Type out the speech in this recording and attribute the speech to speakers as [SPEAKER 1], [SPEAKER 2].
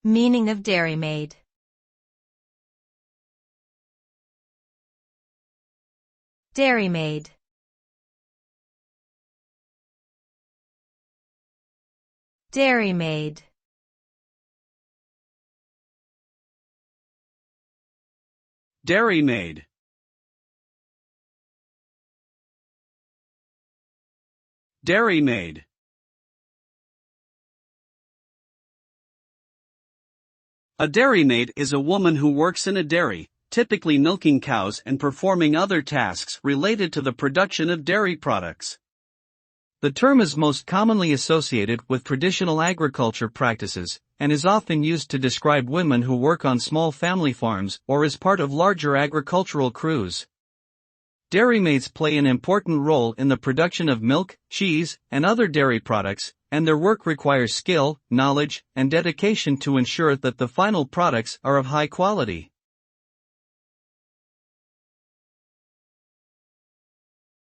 [SPEAKER 1] Meaning of dairymaid. Dairymaid. Dairymaid.
[SPEAKER 2] Dairymaid. Dairymaid. A dairymaid is a woman who works in a dairy, typically milking cows and performing other tasks related to the production of dairy products. The term is most commonly associated with traditional agriculture practices, and is often used to describe women who work on small family farms or as part of larger agricultural crews. Dairymaids play an important role in the production of milk, cheese, and other dairy products, and their work requires skill, knowledge, and dedication to ensure that the final products are of high quality.